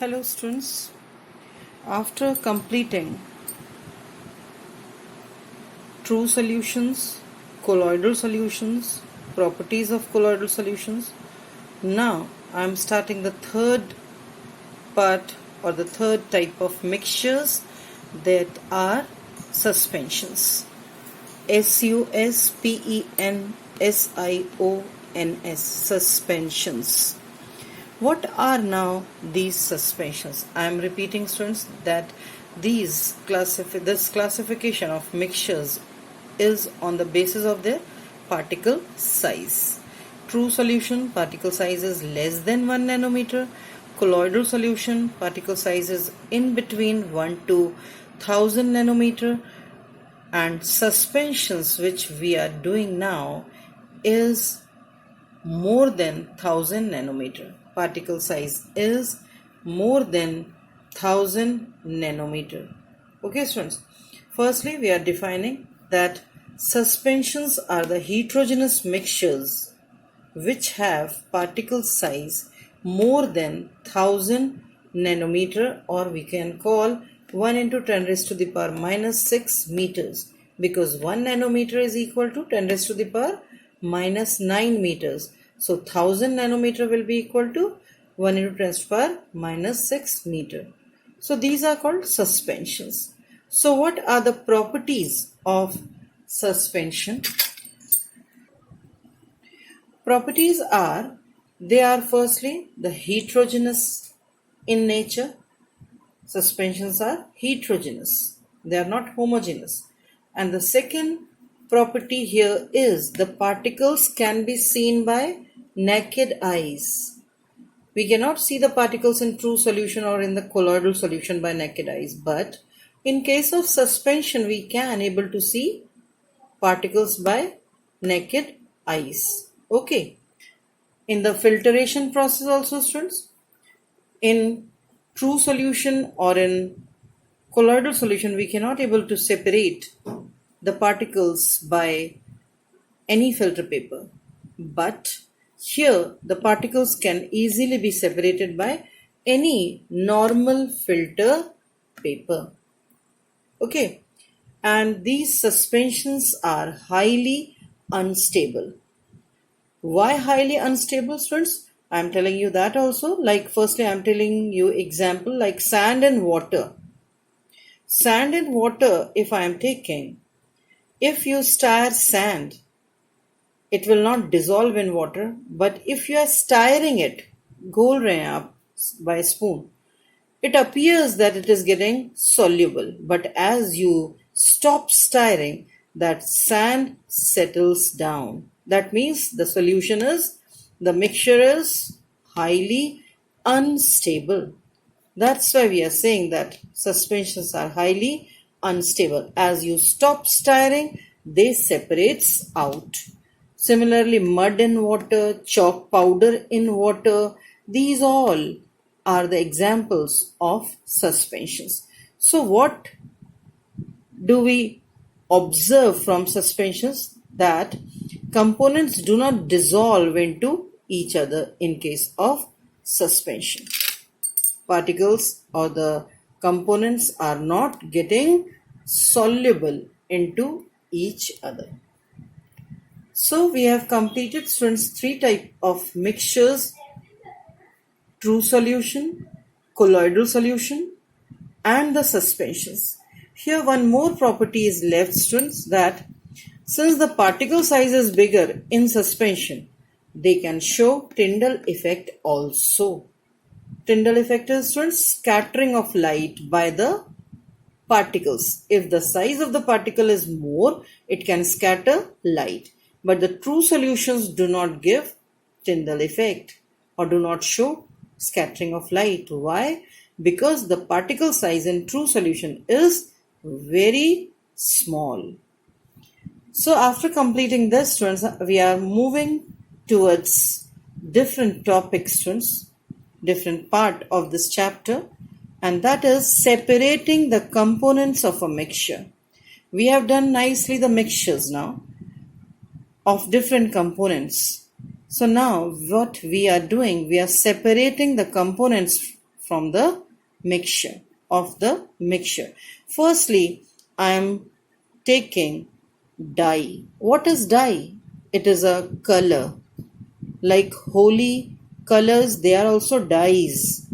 Hello students, after completing true solutions, colloidal solutions, properties of colloidal solutions, now I am starting the third part or the third type of mixtures that are suspensions. Suspensions, suspensions. What are now these suspensions? I am repeating students that this classification of mixtures is on the basis of their particle size. True solution, particle size is less than 1 nanometer. Colloidal solution, particle size is in between 1 to 1000 nanometer. And suspensions, which we are doing now, is more than 1000 nanometer. Particle size is more than 1000 nanometer. Okay students, firstly we are defining that suspensions are the heterogeneous mixtures which have particle size more than 1000 nanometer, or we can call 1 into 10 raised to the power minus 6 meters, because 1 nanometer is equal to 10 raised to the power minus 9 meters. So 1000 nanometer will be equal to 1 into 10 to the power minus 6 meter. So these are called suspensions. So what are the properties of suspension? Properties are, they are firstly the heterogeneous in nature. Suspensions are heterogeneous. They are not homogeneous. And the second property here is the particles can be seen by naked eyes. We cannot see the particles in true solution or in the colloidal solution by naked eyes, but in case of suspension we can able to see particles by naked eyes. Okay. In the filtration process also students, in true solution or in colloidal solution we cannot able to separate the particles by any filter paper, but here the particles can easily be separated by any normal filter paper. Okay, and these suspensions are highly unstable. Why highly unstable students? I am telling you that also. Like firstly I am telling you example like sand and water. Sand and water, if I am taking, if you stir sand, it will not dissolve in water, but if you are stirring it, घोल रहे हैं आप by a spoon, it appears that it is getting soluble, but as you stop stirring, that sand settles down. That means the solution is, the mixture is highly unstable. That's why we are saying that suspensions are highly unstable. As you stop stirring, they separates out. Similarly, mud in water, chalk powder in water, these all are the examples of suspensions. So what do we observe from suspensions? That components do not dissolve into each other in case of suspension. Particles or the components are not getting soluble into each other. So we have completed students 3 types of mixtures: true solution, colloidal solution, and the suspensions. Here one more property is left students, that since the particle size is bigger in suspension, they can show Tyndall effect also. Tyndall effect is students scattering of light by the particles. If the size of the particle is more, it can scatter light. But the true solutions do not give Tyndall effect or do not show scattering of light. Why? Because the particle size in true solution is very small. So after completing this students, we are moving towards different topics students, different part of this chapter, and that is separating the components of a mixture. We have done nicely the mixtures now of different components. So now what we are doing, we are separating the components from the mixture of the mixture. Firstly, I am taking dye. What is dye? It is a color. Like holy colors, they are also dyes.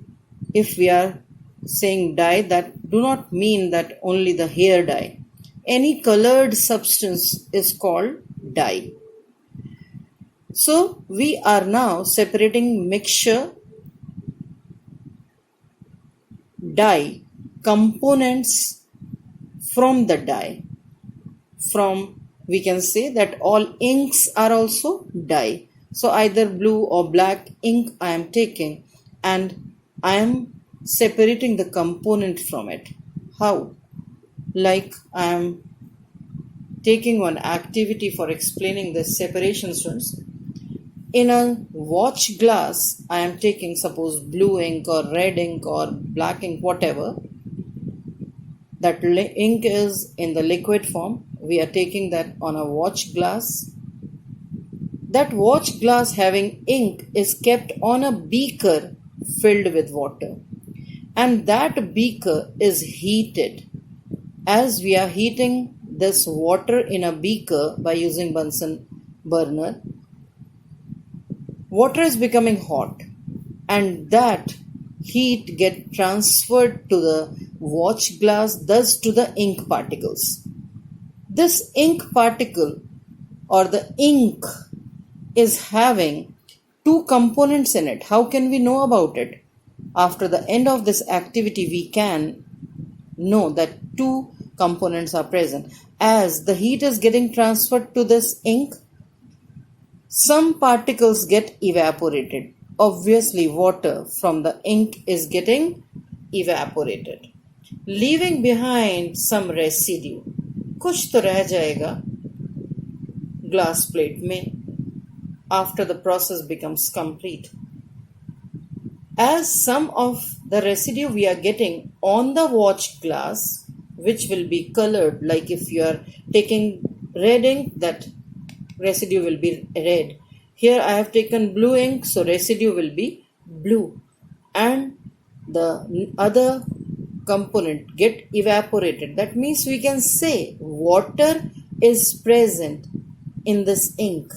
If we are saying dye, that do not mean that only the hair dye. Any colored substance is called dye. So we are now separating mixture, dye, components from the dye. From, we can say that all inks are also dye. So either blue or black ink I am taking, and I am separating the component from it. How? Like I am taking one activity for explaining this separation, students. In a watch glass, I am taking suppose blue ink or red ink or black ink, whatever. That ink is in the liquid form. We are taking that on a watch glass. That watch glass having ink is kept on a beaker filled with water. And that beaker is heated. As we are heating this water in a beaker by using Bunsen burner, water is becoming hot, and that heat get transferred to the watch glass, thus to the ink particles. This ink particle or the ink is having two components in it. How can we know about it? After the end of this activity, we can know that two components are present. As the heat is getting transferred to this ink, some particles get evaporated. Obviously, water from the ink is getting evaporated, leaving behind some residue. कुछ तो रह जाएगा glass plate में after the process becomes complete. As some of the residue we are getting on the watch glass, which will be colored, like if you are taking red ink, that residue will be red. Here I have taken blue ink, so residue will be blue. And the other component get evaporated. That means we can say water is present in this ink.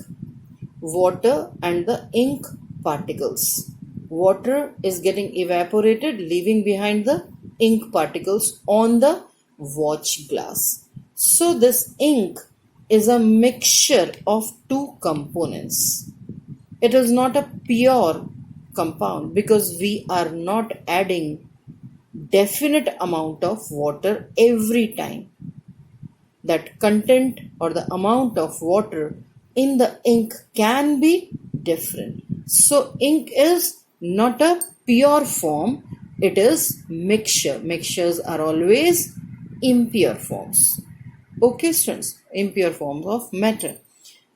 Water and the ink particles. Water is getting evaporated, leaving behind the ink particles on the watch glass. So this ink is a mixture of two components. It is not a pure compound because we are not adding definite amount of water every time. That content or the amount of water in the ink can be different. So ink is not a pure form, it is mixture. Mixtures are always impure forms. Okay, students, impure forms of matter.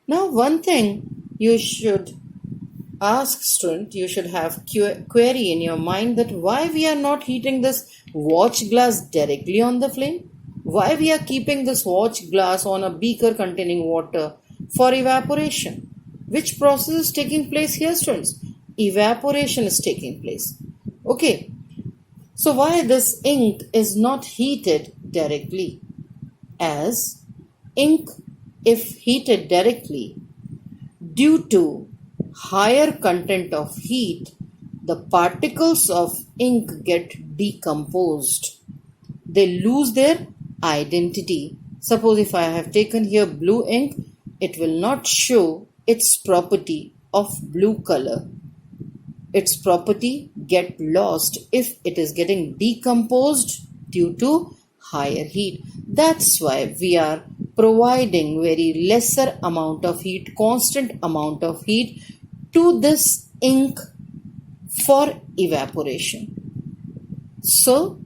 Now, one thing you should ask, student, you should have query in your mind that why we are not heating this watch glass directly on the flame? Why we are keeping this watch glass on a beaker containing water for evaporation? Which process is taking place here, students? Evaporation is taking place. Okay. So why this ink is not heated directly? As ink, if heated directly, due to higher content of heat, the particles of ink get decomposed. They lose their identity. Suppose if I have taken here blue ink, it will not show its property of blue color. Its property get lost if it is getting decomposed due to higher heat. That's why we are providing very lesser amount of heat, constant amount of heat to this ink for evaporation. So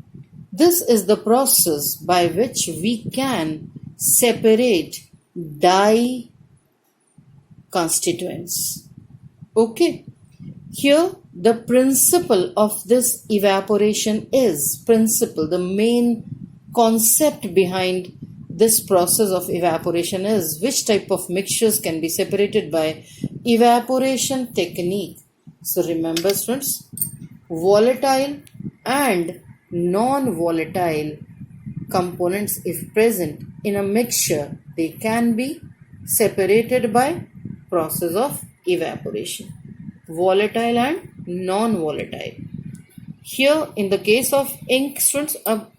this is the process by which we can separate dye constituents. Okay. Here the principle of this evaporation is the main concept behind this process of evaporation is which type of mixtures can be separated by evaporation technique. So remember, students, volatile and non-volatile components if present in a mixture, they can be separated by process of evaporation. Volatile and non-volatile. Here in the case of ink, students, अब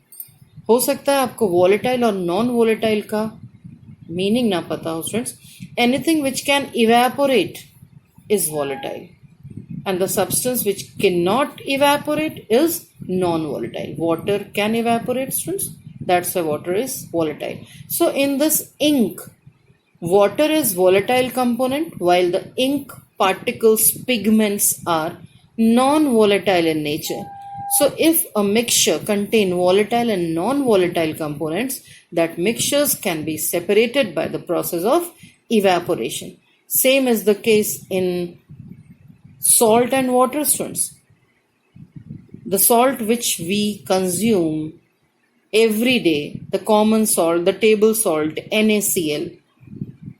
हो सकता है आपको volatile और non-volatile का meaning ना पता हो, students. Anything which can evaporate is volatile, and the substance which cannot evaporate is non-volatile. Water can evaporate, students. That's why water is volatile. So in this ink, water is volatile component while the ink particles, pigments are non-volatile in nature. So if a mixture contain volatile and non-volatile components, that mixtures can be separated by the process of evaporation. Same is the case in salt and water, students. The salt which we consume every day, the common salt, the table salt, NaCl,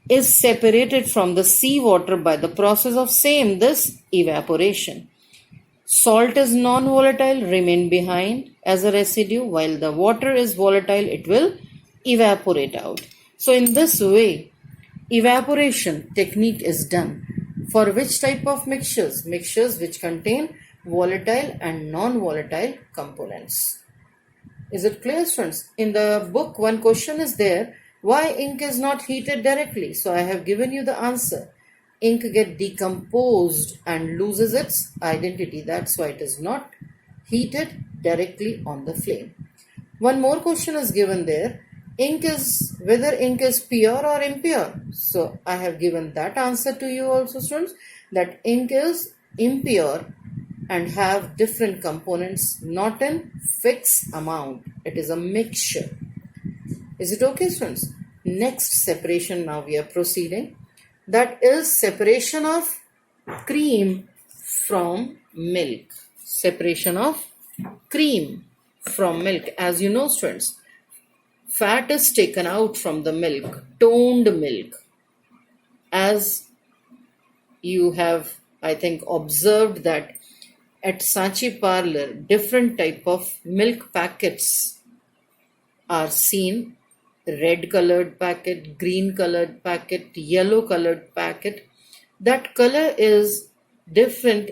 is separated from the seawater by the process of this evaporation. Salt is non-volatile, remain behind as a residue, while the water is volatile, it will evaporate out. So in this way, evaporation technique is done. For which type of mixtures? Mixtures which contain volatile and non-volatile components. Is it clear, students? In the book, one question is there, why ink is not heated directly? So I have given you the answer. Ink gets decomposed and loses its identity. That's why it is not heated directly on the flame. One more question is given there. Whether ink is pure or impure. So I have given that answer to you also, students, that ink is impure and have different components, not in fixed amount. It is a mixture. Is it okay, students? Next separation, now we are proceeding. That is separation of cream from milk. Separation of cream from milk. As you know, students, fat is taken out from the milk, toned milk. As you have, I think, observed that at Sachi Parlor, different type of milk packets are seen. Red colored packet, green colored packet, yellow colored packet. That color is different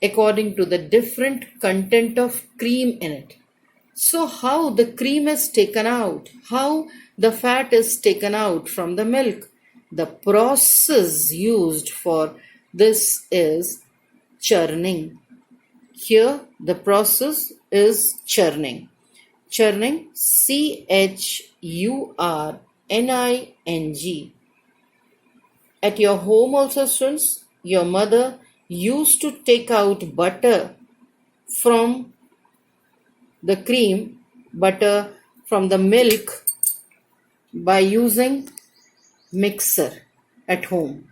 according to the different content of cream in it. So how the cream is taken out, how the fat is taken out from the milk, the process used for this is churning. Here the process is churning. Churning, churning. At your home also, students, your mother used to take out butter from the cream, butter from the milk by using mixer at home.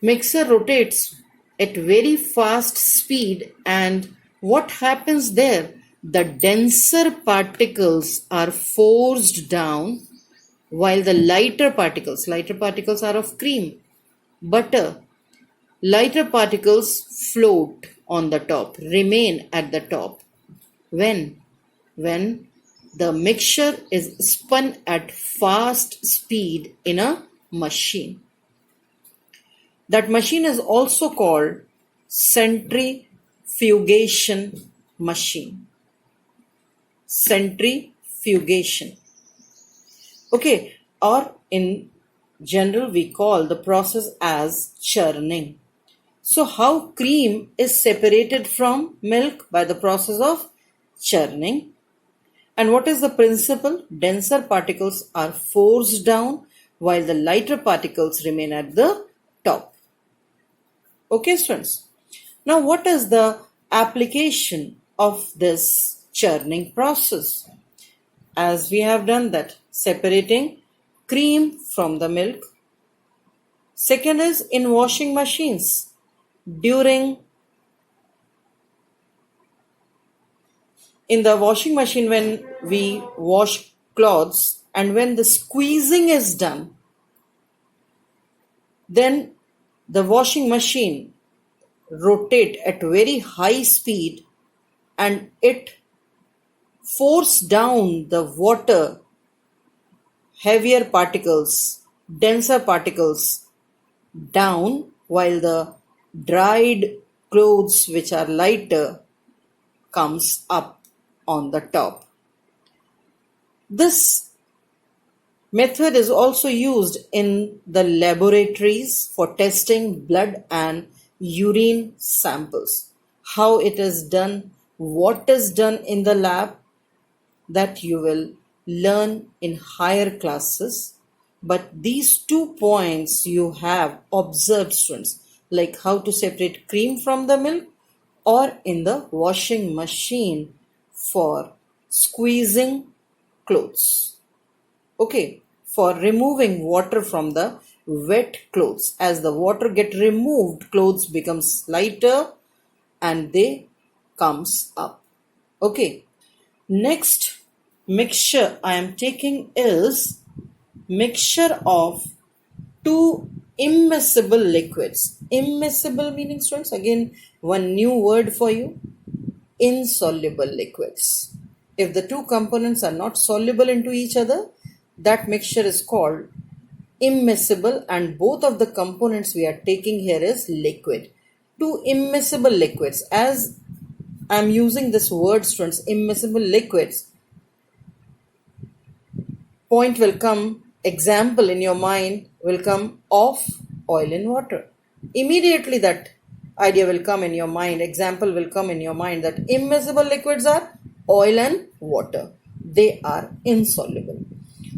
Mixer rotates at very fast speed, and what happens there? The denser particles are forced down while the lighter particles are of cream, butter, lighter particles float on the top, remain at the top. When the mixture is spun at fast speed in a machine. That machine is also called centrifugation machine. Centrifugation. Okay, or in general we call the process as churning. So how cream is separated from milk? By the process of churning. And what is the principle? Denser particles are forced down while the lighter particles remain at the top. Okay, students. Now what is the application of this churning process? As we have done that, separating cream from the milk. Second is in washing machines. In the washing machine, when we wash clothes and when the squeezing is done, then the washing machine rotate at very high speed and it force down the water, heavier particles, denser particles down, while the dried clothes which are lighter comes up on the top. This method is also used in the laboratories for testing blood and urine samples. How it is done, what is done in the lab, that you will learn in higher classes. But these 2 points you have observed, students, like how to separate cream from the milk or in the washing machine for squeezing clothes. Okay, for removing water from the wet clothes. As the water get removed, clothes becomes lighter and they comes up. Okay, next mixture I am taking is mixture of two immiscible liquids. Immiscible meaning, students, again one new word for you, insoluble liquids. If the two components are not soluble into each other, that mixture is called immiscible, and both of the components we are taking here is liquid. Two immiscible liquids. As I am using this word, students, immiscible liquids, point will come, example in your mind will come of oil in water. Immediately that idea will come in your mind, example will come in your mind, that immiscible liquids are oil and water. They are insoluble.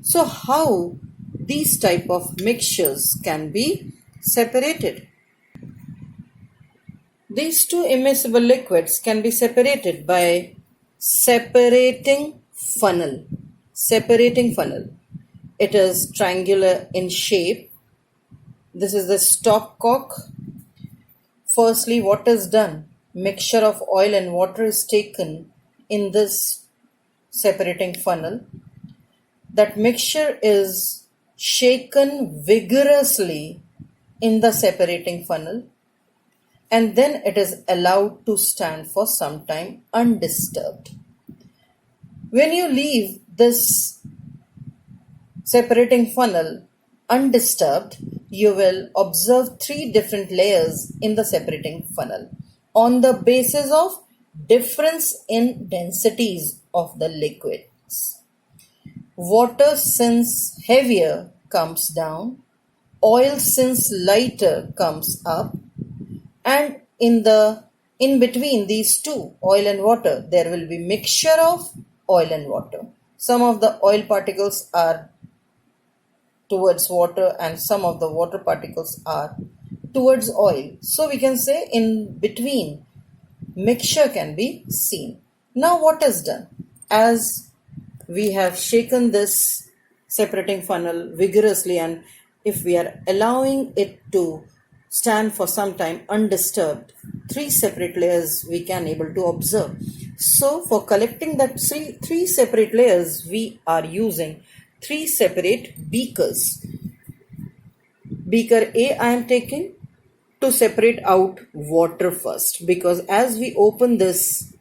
So how these type of mixtures can be separated? These two immiscible liquids can be separated by separating funnel. Separating funnel. It is triangular in shape. This is the stopcock. Firstly, what is done? Mixture of oil and water is taken in this separating funnel. That mixture is shaken vigorously in the separating funnel, and then it is allowed to stand for some time undisturbed. When you leave this separating funnel undisturbed, you will observe three different layers in the separating funnel on the basis of difference in densities of the liquids. Water, since heavier, comes down, oil, since lighter, comes up, and in between these two, oil and water, there will be mixture of oil and water. Some of the oil particles are towards water and some of the water particles are towards oil. So we can say in between mixture can be seen. Now what is done? As we have shaken this separating funnel vigorously, and if we are allowing it to stand for some time undisturbed, three separate layers we can able to observe. So for collecting that three separate layers, we are using three separate beakers. Beaker A I am taking to separate out water first, because as we open this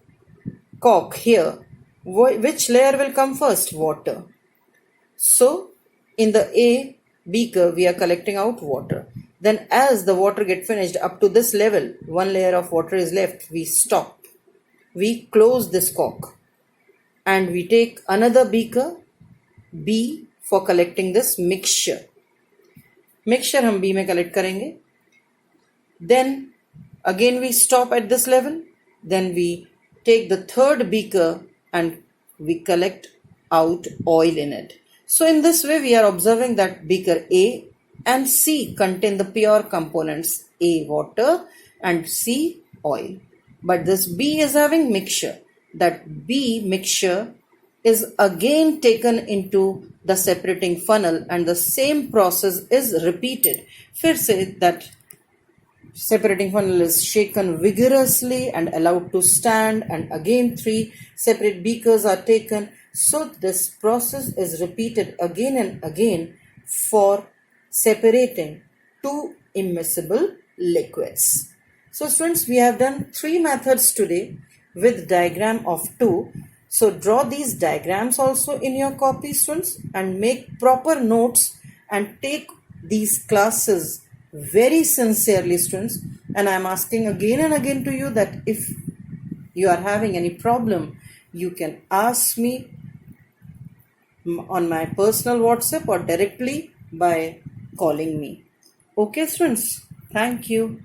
cork here, which layer will come first? Water. So in the A beaker we are collecting out water. Then as the water get finished up to this level, one layer of water is left, we stop. We close this cork and we take another beaker B for collecting this mixture. Mixture हम B में collect करेंगे. Then again we stop at this level. Then we take the third beaker and we collect out oil in it. So in this way we are observing that beaker A and C contain the pure components, A water and C oil. But this B is having mixture. That B mixture is again taken into the separating funnel and the same process is repeated. फिर से that separating funnel is shaken vigorously and allowed to stand, and again three separate beakers are taken. So this process is repeated again and again for separating two immiscible liquids. So students, we have done 3 methods today with diagram of 2. So draw these diagrams also in your copy, students, and make proper notes and take these classes very sincerely, students. And I am asking again and again to you that if you are having any problem, you can ask me on my personal WhatsApp or directly by calling me. Okay, students. Thank you.